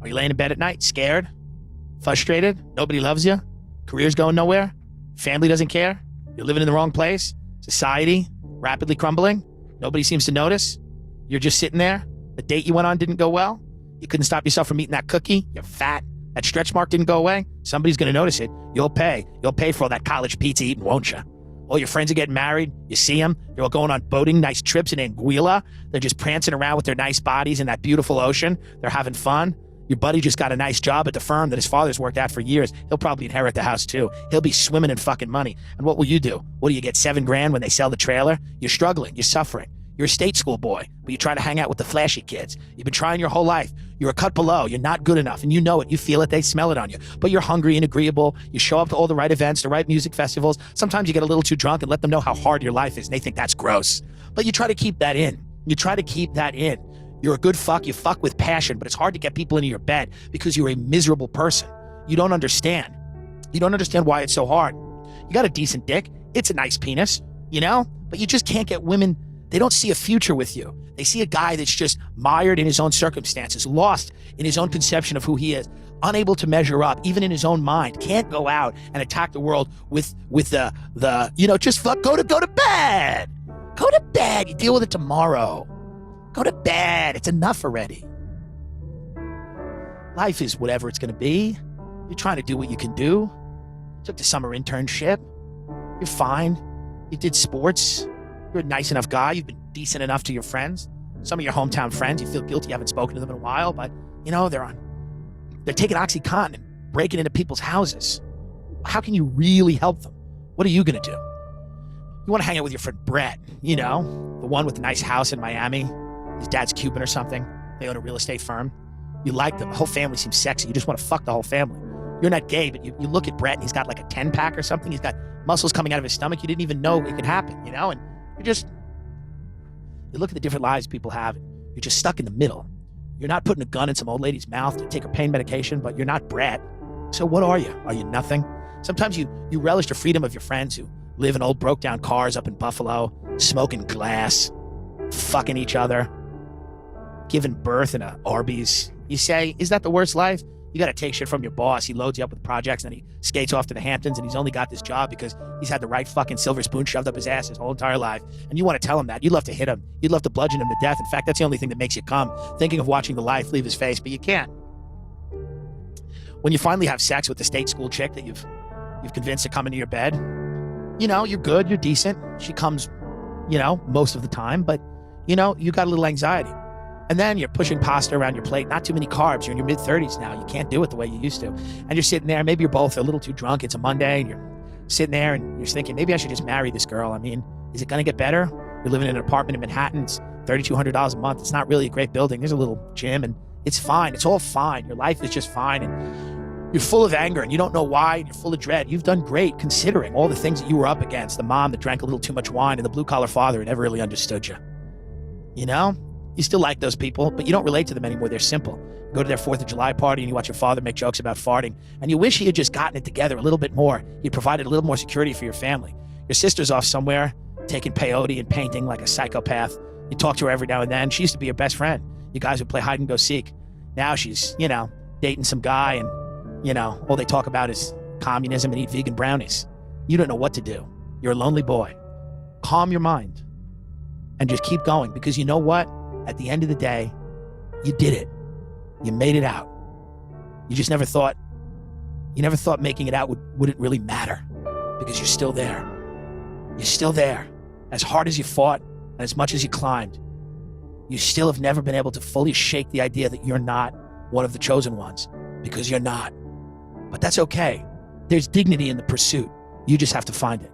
you laying in bed at night, scared, frustrated, nobody loves you, career's going nowhere, family doesn't care, you're living in the wrong place, society rapidly crumbling, nobody seems to notice, you're just sitting there, the date you went on didn't go well, you couldn't stop yourself from eating that cookie, you're fat, that stretch mark didn't go away, somebody's going to notice it, you'll pay for all that college pizza eating, won't you? All your friends are getting married, you see them, they're all going on boating, nice trips in Anguilla, they're just prancing around with their nice bodies in that beautiful ocean, they're having fun. Your buddy just got a nice job at the firm that his father's worked at for years. He'll probably inherit the house too. He'll be swimming in fucking money. And what will you do? What do you get, $7,000 when they sell the trailer? You're struggling, you're suffering. You're a state school boy, but you try to hang out with the flashy kids. You've been trying your whole life. You're a cut below. You're not good enough, and you know it. You feel it. They smell it on you. But you're hungry and agreeable. You show up to all the right events, the right music festivals. Sometimes you get a little too drunk and let them know how hard your life is, and they think that's gross. But you try to keep that in. You try to keep that in. You're a good fuck. You fuck with passion, but it's hard to get people into your bed because you're a miserable person. You don't understand. You don't understand why it's so hard. You got a decent dick. It's a nice penis, you know? But you just can't get women. They don't see a future with you. They see a guy that's just mired in his own circumstances, lost in his own conception of who he is, unable to measure up, even in his own mind, can't go out and attack the world with the just fuck, go to bed. Go to bed. You deal with it tomorrow. Go to bed. It's enough already. Life is whatever it's going to be. You're trying to do what you can do. You took the summer internship. You're fine. You did sports. You're a nice enough guy. You've been decent enough to your friends. Some of your hometown friends, you feel guilty you haven't spoken to them in a while, but, they're taking OxyContin and breaking into people's houses. How can you really help them? What are you going to do? You want to hang out with your friend Brett, the one with the nice house in Miami. His dad's Cuban or something. They own a real estate firm. You like them. The whole family seems sexy. You just want to fuck the whole family. You're not gay, but you look at Brett and he's got like a 10-pack or something. He's got muscles coming out of his stomach. You didn't even know it could happen, and you look at the different lives people have. You're just stuck in the middle. You're not putting a gun in some old lady's mouth to take her pain medication, but you're not Brett. So what are you? Are you nothing? Sometimes you relish the freedom of your friends who live in old broke down cars up in Buffalo, smoking glass, fucking each other, giving birth in a Arby's. You say, is that the worst life? You got to take shit from your boss. He loads you up with projects and then he skates off to the Hamptons and he's only got this job because he's had the right fucking silver spoon shoved up his ass his whole entire life. And you want to tell him that. You'd love to hit him. You'd love to bludgeon him to death. In fact, that's the only thing that makes you come, thinking of watching the life leave his face, but you can't. When you finally have sex with the state school chick that you've convinced to come into your bed, you're good, you're decent. She comes, most of the time, but, you got a little anxiety. And then you're pushing pasta around your plate, not too many carbs. You're in your mid-30s now. You can't do it the way you used to. And you're sitting there, maybe you're both a little too drunk. It's a Monday, and you're sitting there, and you're thinking, maybe I should just marry this girl. I mean, is it going to get better? You're living in an apartment in Manhattan. It's $3,200 a month. It's not really a great building. There's a little gym, and it's fine. It's all fine. Your life is just fine, and you're full of anger, and you don't know why, and you're full of dread. You've done great considering all the things that you were up against, the mom that drank a little too much wine, and the blue-collar father who never really understood you. You still like those people, but you don't relate to them anymore. They're simple. You go to their 4th of July party and you watch your father make jokes about farting, and you wish he had just gotten it together a little bit more. He provided a little more security for your family. Your sister's off somewhere, taking peyote and painting like a psychopath. You talk to her every now and then. She used to be your best friend. You guys would play hide and go seek. Now she's, dating some guy and, all they talk about is communism and eat vegan brownies. You don't know what to do. You're a lonely boy. Calm your mind and just keep going, because you know what? At the end of the day, you did it. You made it out. You just never thought making it out wouldn't really matter, because you're still there. You're still there. As hard as you fought and as much as you climbed, you still have never been able to fully shake the idea that you're not one of the chosen ones, because you're not. But that's okay. There's dignity in the pursuit. You just have to find it.